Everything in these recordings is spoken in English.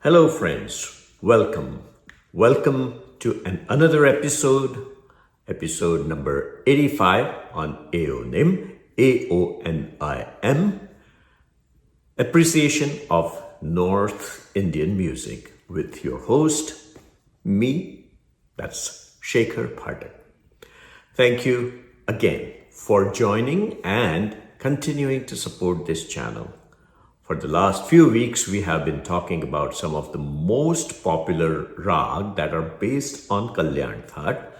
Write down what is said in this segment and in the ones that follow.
Hello, friends. Welcome. Welcome to another episode number 85 on AONIM, AONIM, Appreciation of North Indian Music, with your host, me, that's Chakraborty. Thank you again for joining and continuing to support this channel. For the last few weeks, we have been talking about some of the most popular rag that are based on Kalyan Thaat.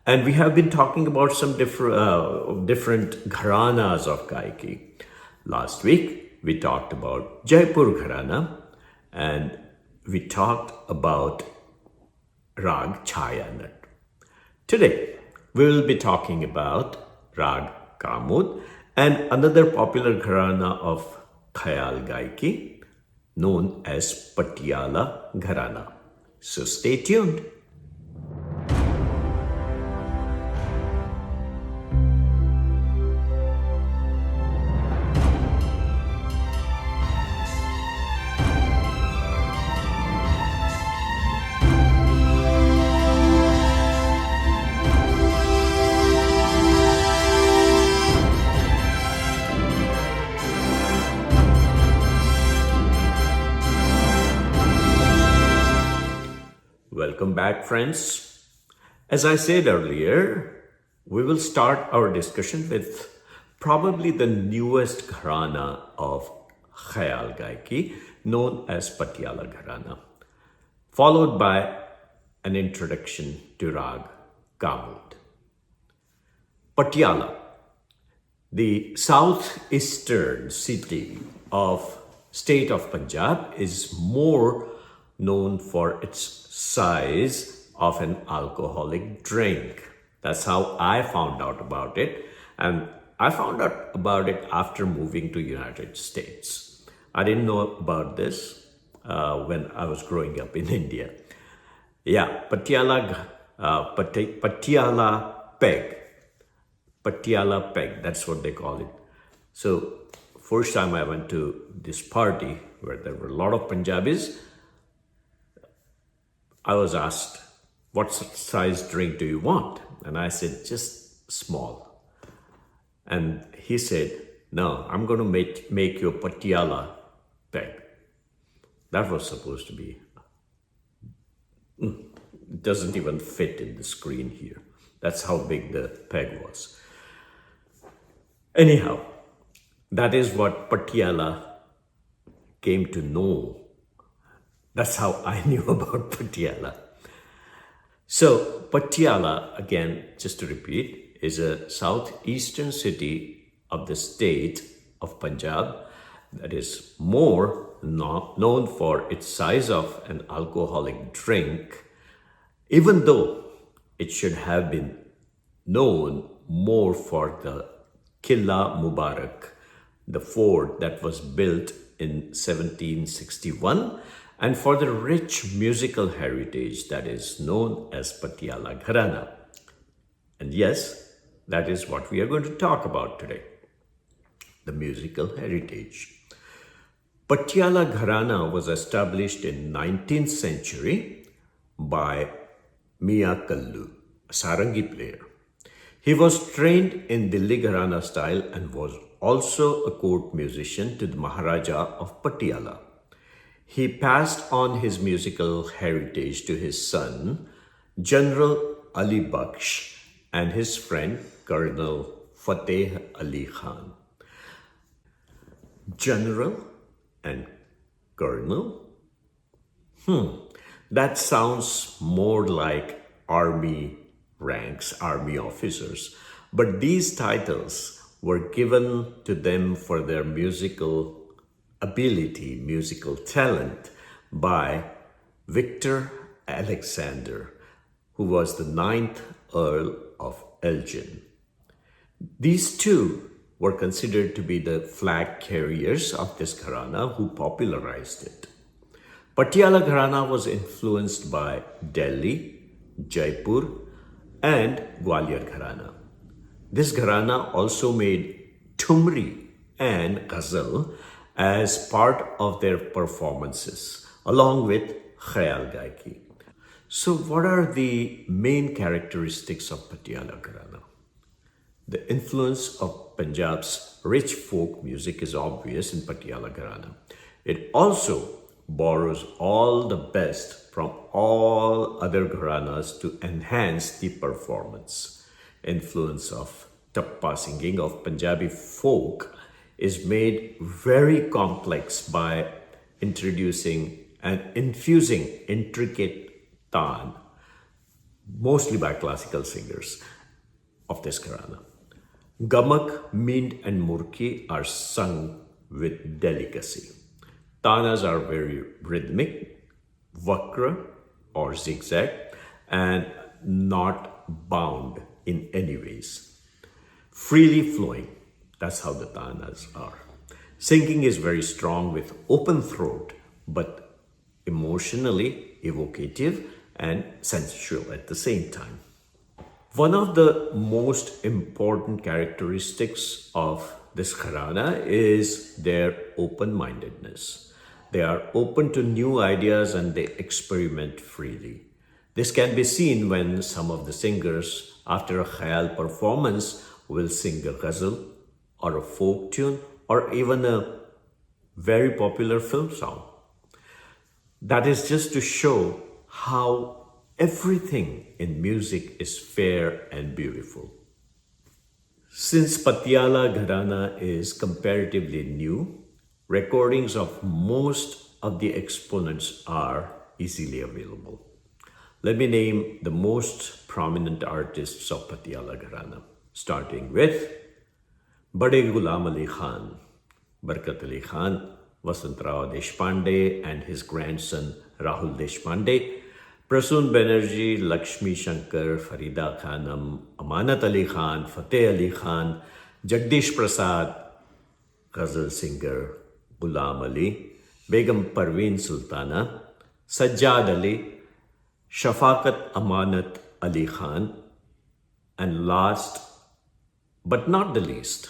And we have been talking about some different gharanas of Gaiki. Last week, we talked about Jaipur Gharana and we talked about Rag Chayanat. Today, we will be talking about Raga Kamod and another popular gharana of Khayal Gaiki known as Patiala Gharana. So stay tuned. Welcome back, friends. As I said earlier, we will start our discussion with probably the newest gharana of Khayal Gaiki, known as Patiala Gharana, followed by an introduction to Raga Kamod. Patiala, the southeastern city of state of Punjab, is more known for its size of an alcoholic drink. That's how I found out about it. And I found out about it after moving to United States. I didn't know about this when I was growing up in India. Yeah, Patiala Peg. Patiala Peg, that's what they call it. So first time I went to this party where there were a lot of Punjabis, I was asked, what size drink do you want? And I said, just small. And he said, no, I'm going to make you a Patiala peg. That was supposed to be, it doesn't even fit in the screen here. That's how big the peg was. Anyhow, that is what Patiala came to know. That's how I knew about Patiala. So Patiala, again, just to repeat, is a southeastern city of the state of Punjab that is more known for its size of an alcoholic drink, even though it should have been known more for the Qilla Mubarak, the fort that was built in 1761, and for the rich musical heritage that is known as Patiala Gharana. And yes, that is what we are going to talk about today, the musical heritage. Patiala Gharana was established in 19th century by Mia Kallu, a sarangi player. He was trained in Dilli Gharana style and was also a court musician to the Maharaja of Patiala. He passed on his musical heritage to his son, General Ali Baksh, and his friend, Colonel Fateh Ali Khan. General and Colonel? That sounds more like army ranks, army officers. But these titles were given to them for their musical ability, musical talent by Victor Alexander, who was the 9th Earl of Elgin. These two were considered to be the flag carriers of this gharana who popularized it. Patiala Gharana was influenced by Delhi, Jaipur, and Gwalior Gharana. This gharana also made Thumri and Ghazal as part of their performances, along with Khayal Gaiki. So, what are the main characteristics of Patiala Gharana? The influence of Punjab's rich folk music is obvious in Patiala Gharana. It also borrows all the best from all other gharanas to enhance the performance. Influence of tappa singing of Punjabi folk is made very complex by introducing and infusing intricate taan, mostly by classical singers of this gharana. Gamak, Mind, and Murki are sung with delicacy. Tanas are very rhythmic, vakra or zigzag, and not bound in any ways. Freely flowing, that's how the tanas are. Singing is very strong with open throat, but emotionally evocative and sensual at the same time. One of the most important characteristics of this gharana is their open-mindedness. They are open to new ideas and they experiment freely. This can be seen when some of the singers, after a khayal performance, will sing a ghazal or a folk tune or even a very popular film song. That is just to show how everything in music is fair and beautiful. Since Patiala Gharana is comparatively new, recordings of most of the exponents are easily available. Let me name the most prominent artists of Patiala Gharana, starting with Bade Ghulam Ali Khan, Barkat Ali Khan, Vasantrao Deshpande and his grandson Rahul Deshpande, Prasoon Banerjee, Lakshmi Shankar, Farida Khanam, Amanat Ali Khan, Fateh Ali Khan, Jagdish Prasad, ghazal singer Ghulam Ali, Begum Parveen Sultana, Sajjad Ali, Shafaqat Amanat Ali Khan, and last but not the least,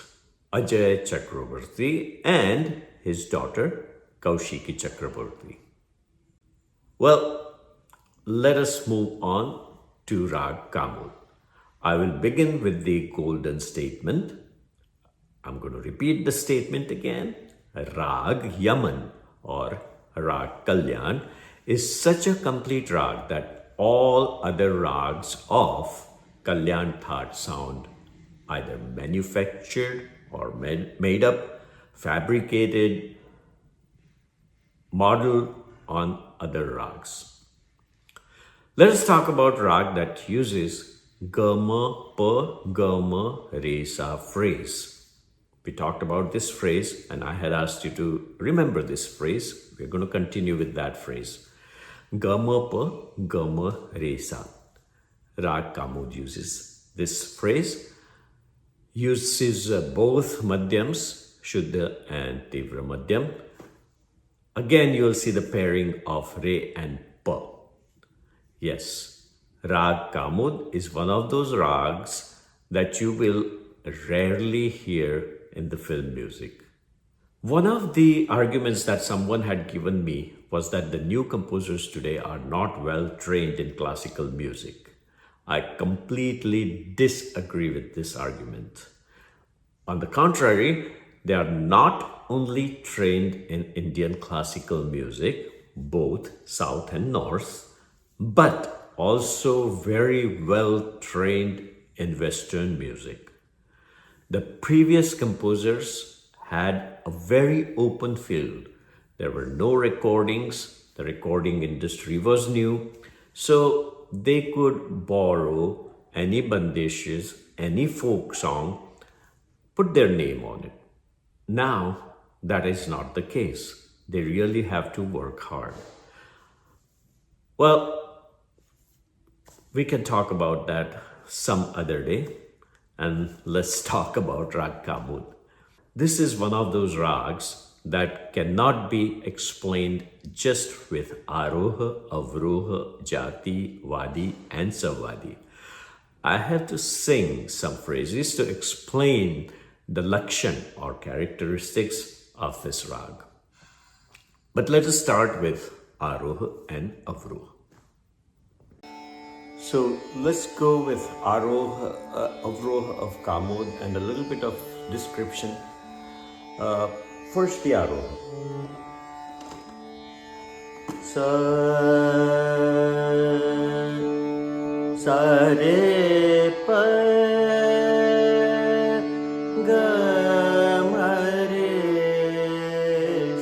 Ajoy Chakraborty and his daughter Kaushiki Chakraborty. Well, let us move on to Raga Kamod. I will begin with the golden statement. I'm going to repeat the statement again. Rag Yaman or Rag Kalyan is such a complete rag that all other rags of Kalyan Thaat sound either manufactured or made up, fabricated, modeled on other rags. Let us talk about rag that uses Gama Pa Gama Resa phrase. We talked about this phrase and I had asked you to remember this phrase. We're going to continue with that phrase. Gama Pa Gama Resa. Rag Kamod uses this phrase. Uses both madhyams, Shuddha and Tivra madhyam. Again, you'll see the pairing of Re and Pa. Yes, Rag Kamod is one of those rags that you will rarely hear in the film music. One of the arguments that someone had given me was that the new composers today are not well trained in classical music. I completely disagree with this argument. On the contrary, they are not only trained in Indian classical music, both South and North, but also very well trained in Western music. The previous composers had a very open field. There were no recordings, the recording industry was new, so they could borrow any bandeshes, any folk song, put their name on it. Now, that is not the case. They really have to work hard. Well, we can talk about that some other day, and let's talk about Rag Kamod. This is one of those rags that cannot be explained just with Aroha, Avroha, Jati, Vadi, and Savadi. I have to sing some phrases to explain the lakshan or characteristics of this rag. But let us start with Aroha and Avroha. So let's go with Aroha, Avroha of Kamod and a little bit of description. First the Aroha. Sa re pa ga ma re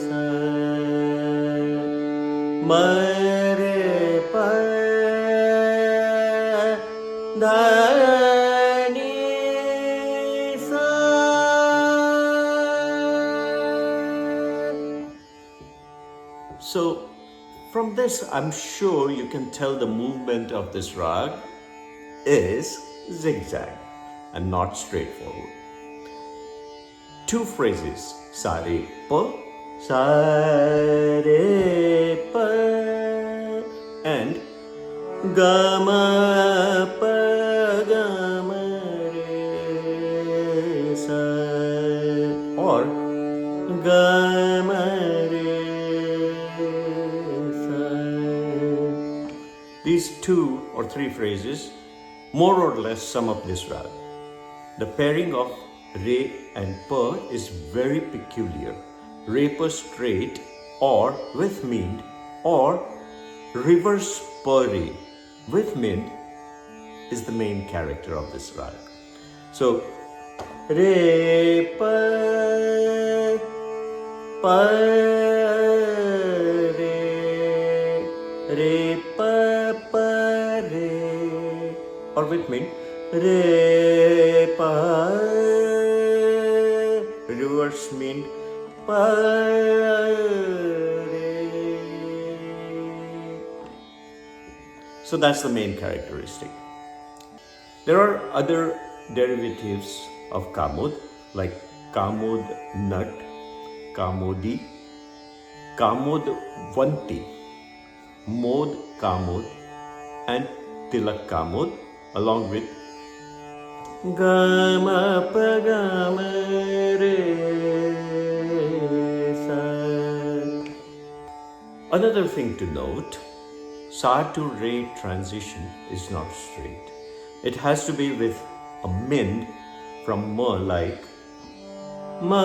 sa ma re pa da ni sa. So from this, I'm sure you can tell the movement of this rag is zigzag and not straightforward. Two phrases, sa re pa, and ga ma pa ga ma re sa, or ga ma re. These two or three phrases more or less sum up this rag. The pairing of re and pa is very peculiar. Re pa straight or with mind, or reverse pa re with mind is the main character of this rag. So re pa pa re pa pa re, or with me re pa, reverse mean pa re. So that's the main characteristic. There are other derivatives of Kamod like Kamod nut, Kamodi, Kamodvanti, Mod Kamod and Tilak Kamod, along with Gama Pagama Re Sa. Another thing to note, Sa to Re transition is not straight. It has to be with a mind from Ma, like Ma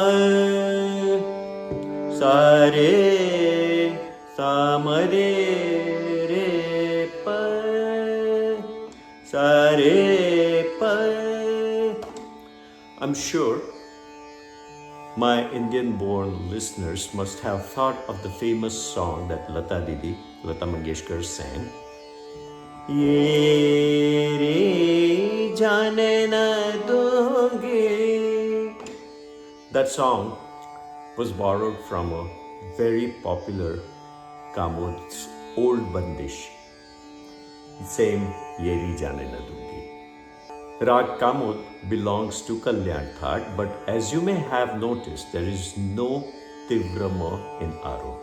Sa Re Sa Ma Re Re Pa Sa Re Pa. I'm sure my Indian-born listeners must have thought of the famous song that Lata Mangeshkar sang. Ye re jaane na dungi. That song was borrowed from a very popular Kamod's old bandish. Same Yeri Jane Na Dungi. Raga Kamod belongs to Kalyan Thaat, but as you may have noticed, there is no Tivrama in Aro.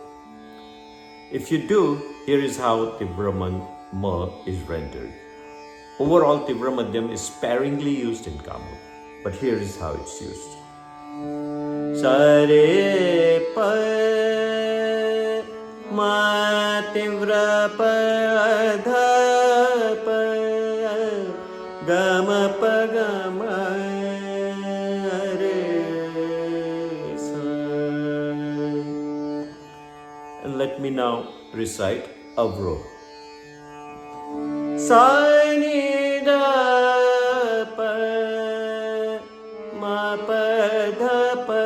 If you do, here is how Tivrama Ma is rendered. Overall, Tivra Madhyam is sparingly used in Kamod, but here is how it's used. Sa re pa ma Tivra pa dha pa ga ma pa ga ma re sa. And let me now recite Avroha. Sa ni da pa ma pa dha pa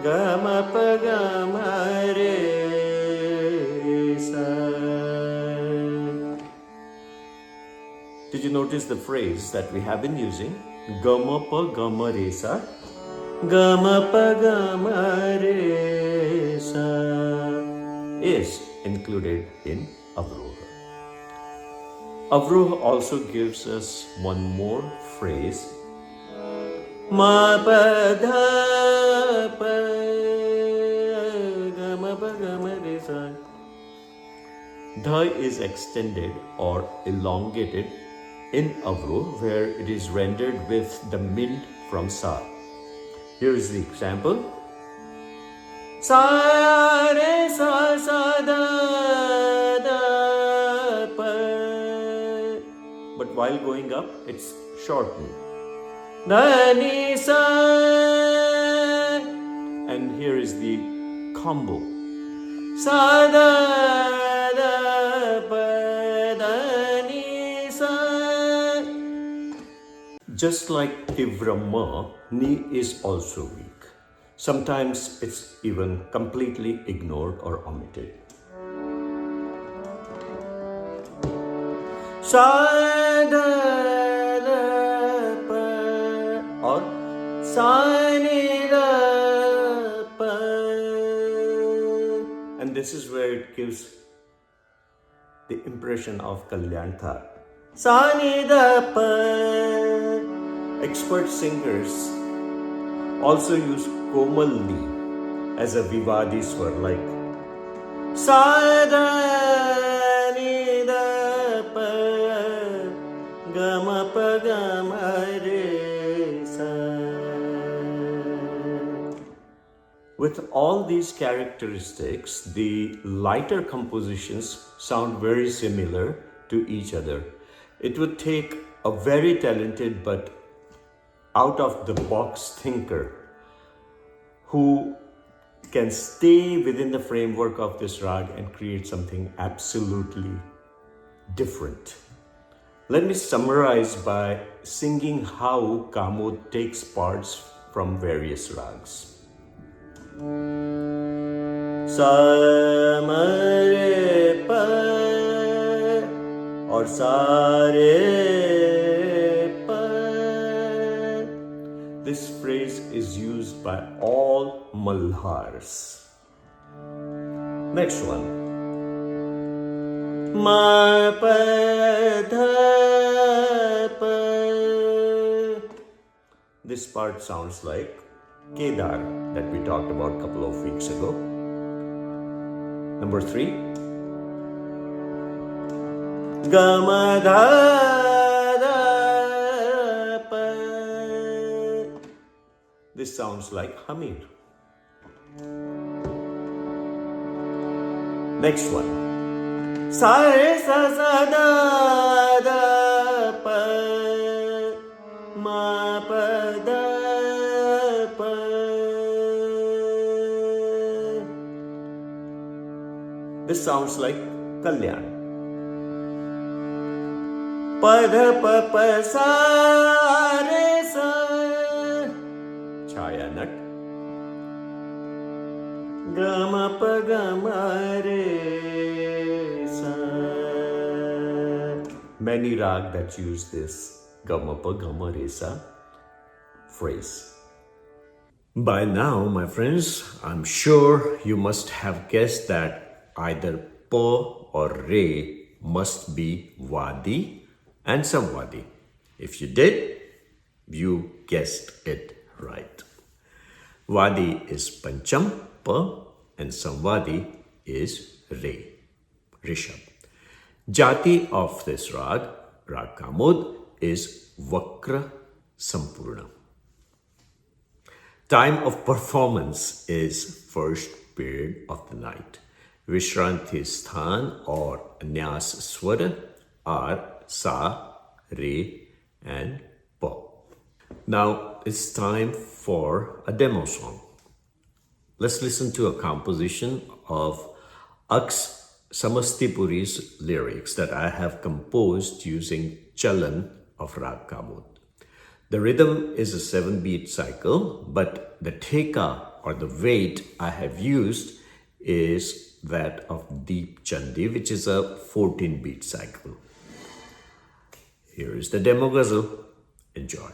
ga ma pa ga ma re sa. Did you notice the phrase that we have been using? Ga ma pa ga ma re sa, ga ma pa ga ma re sa is included in Avroha. Avroha also gives us one more phrase. Ma pa dha pa ga ma pa ga ma re sa. Dha is extended or elongated in Avroha, where it is rendered with the mind from sa. Here is the example. Sa re sa sa while going up, it's shortened. Dani sa, and here is the combo. Sa da da pa da ni sa. Just like Tivrama, Ni is also weak. Sometimes it's even completely ignored or omitted. Sa da da pa or sa ni da pa. And this is where it gives the impression of Kalyan Thar. Sa ni da pa. Expert singers also use Komal Ni as a Vivadi swar, like Sa da ni da pa ga ma pa ga ma re sa. With all these characteristics, the lighter compositions sound very similar to each other. It would take a very talented but out-of-the-box thinker who can stay within the framework of this rag and create something absolutely different. Let me summarize by singing how Kamod takes parts from various rags. Sa ma re pa or sa re. This phrase is used by all Malhars. Next one. Ma pa dha pa. This part sounds like Kedar that we talked about a couple of weeks ago. Number 3. Ga ma dha. This sounds like Hamir. Next one. Sa re sa sa da da pa ma pa da pa. This sounds like Kalyan. Pa dha pa pa sa re sa. Chaya Nat. Gama pa gama re sa. Many rag that use this gama pa gama re sa phrase. By now, my friends, I'm sure you must have guessed that either pa or re must be Wadi and Samvadi. If you did, you guessed it right. Wadi is Pancham, Pa, and Samvadi is Re, Rishabh. Jati of this rag, Raga Kamod, is Vakra Sampurna. Time of performance is first period of the night. Vishranti Sthan or Nyas Swara are Sa, Re, and Pa. Now it's time for a demo song. Let's listen to a composition of Aks Samastipuri's lyrics that I have composed using Chalan of Raga Kamod. The rhythm is a 7-beat cycle, but the theka or the weight I have used is that of Deep Chandi, which is a 14-beat cycle. Here is the demo ghazal. Enjoy.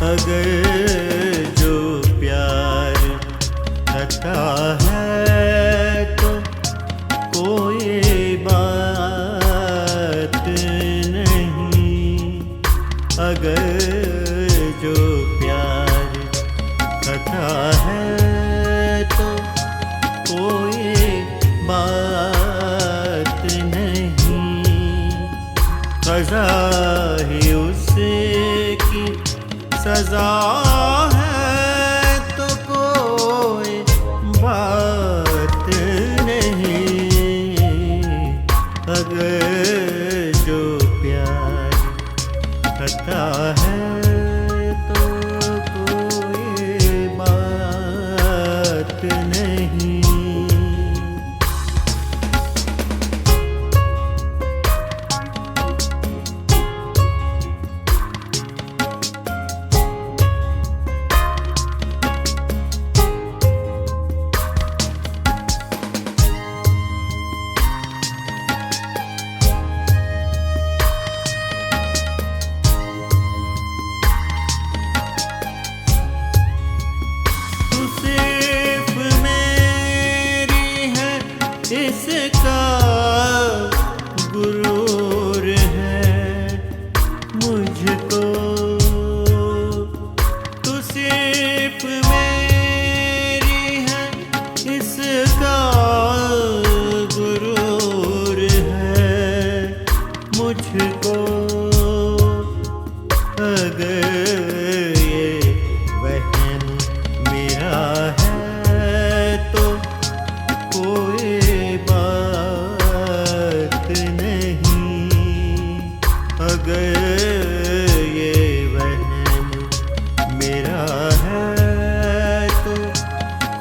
अगर जो प्यार था खता है तो कोई बात नहीं, अगर जो प्यार खता है तो कोई बात नहीं, क़ज़ा ही उसकी सज़ा है तो कोई बात नहीं, अगर जो प्यार खता है तो कोई बात नहीं। इसका गुरूर है मुझको, तू सिर्फ मेरी है इसका गुरूर है मुझको, अगर ये वहम मेरा है तो कोई बात नहीं, अगर ये वहम मेरा है तो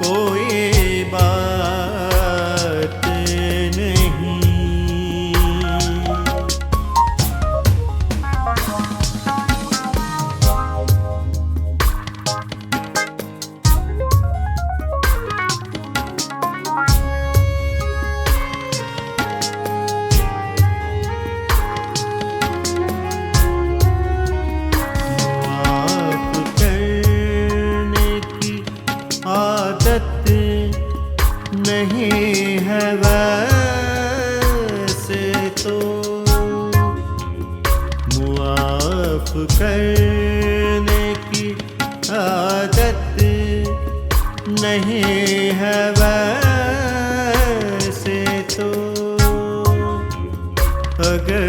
कोई बात नहीं। आदत नहीं है वैसे तो, मुआफ करने की आदत नहीं है वैसे तो, अगर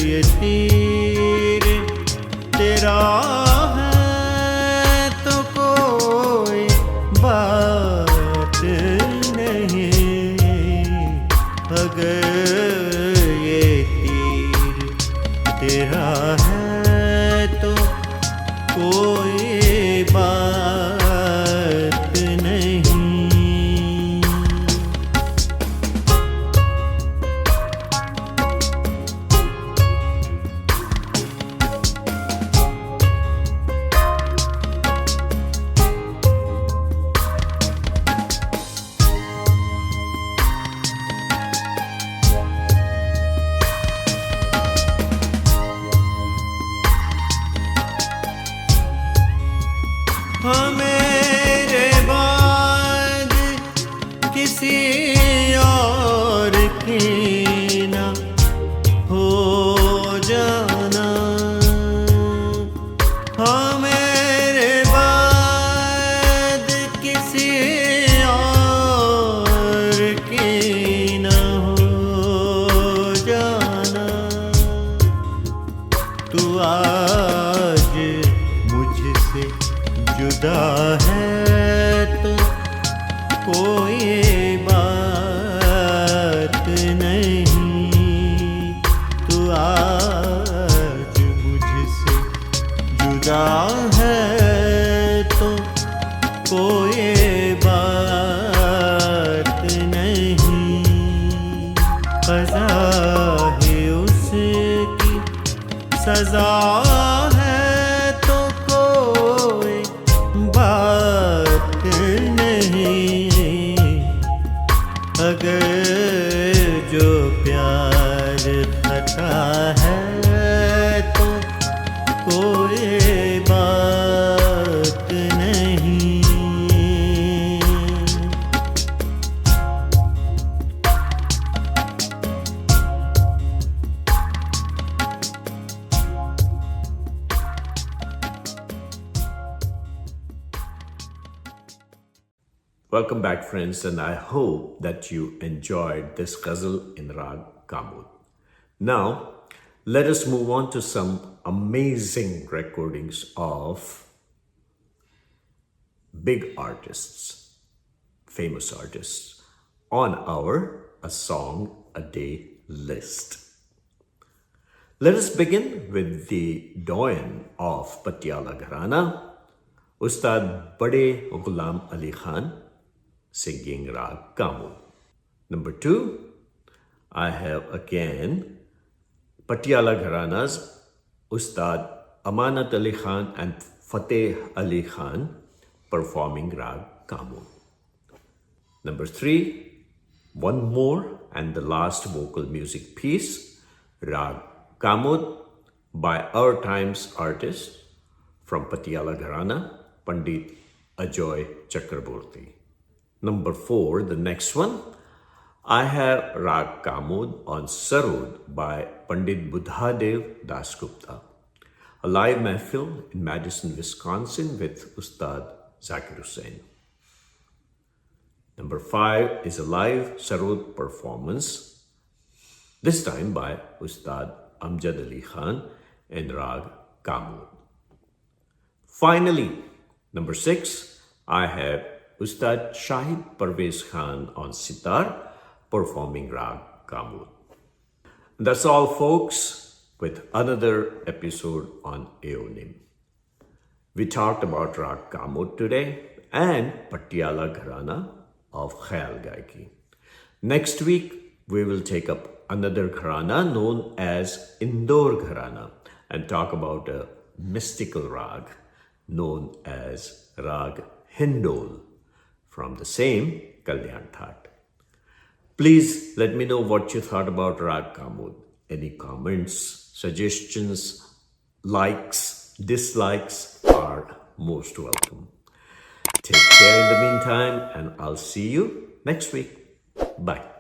ये तीर तेरा बात नहीं, अगर ये तीर तेरा है तो कोई बात नहीं। मेरे बाद किसी और की ना हो जाना, हाँ मेरे बाद किसी और की ना हो जाना, तू आज मुझसे जुदा है तो कोई बात नहीं, तू आज मुझसे जुदा है तो कोई बात नहीं, क़ज़ा है उसकी सज़ा है तो कोई बात नहीं, अगर जो प्यार खता है तो कोई बात नहीं। Welcome back, friends, and I hope that you enjoyed this ghazal in Raga Kamod. Now, let us move on to some amazing recordings of big artists, famous artists, on our A Song a Day list. Let us begin with the doyen of Patiala Gharana, Ustad Bade Ghulam Ali Khan, singing Raga Kamod. Number 2, I have again Patiala Gharana's Ustad Amanat Ali Khan and Fateh Ali Khan performing Raga Kamod. Number 3, one more and the last vocal music piece, Raga Kamod by our time's artist from Patiala Gharana, Pandit Ajoy Chakraborty. Number 4, the next one, I have Raga Kamod on Sarod by Pandit Buddhadev Dasgupta, a live mehfil in Madison, Wisconsin with Ustad Zakir Hussain. Number 5 is a live Sarod performance, this time by Ustad Amjad Ali Khan in Raga Kamod. Finally, number 6, I have Ustad Shahid Parvez Khan on Sitar performing Raga Kamod. That's all, folks, with another episode on AONIM. We talked about Raga Kamod today and Patiala Gharana of Khayal Gaiki. Next week, we will take up another Gharana known as Indore Gharana and talk about a mystical rag known as Rag Hindol from the same Kalyan Thaat. Please let me know what you thought about Raga Kamod. Any comments, suggestions, likes, dislikes are most welcome. Take care in the meantime, and I'll see you next week. Bye.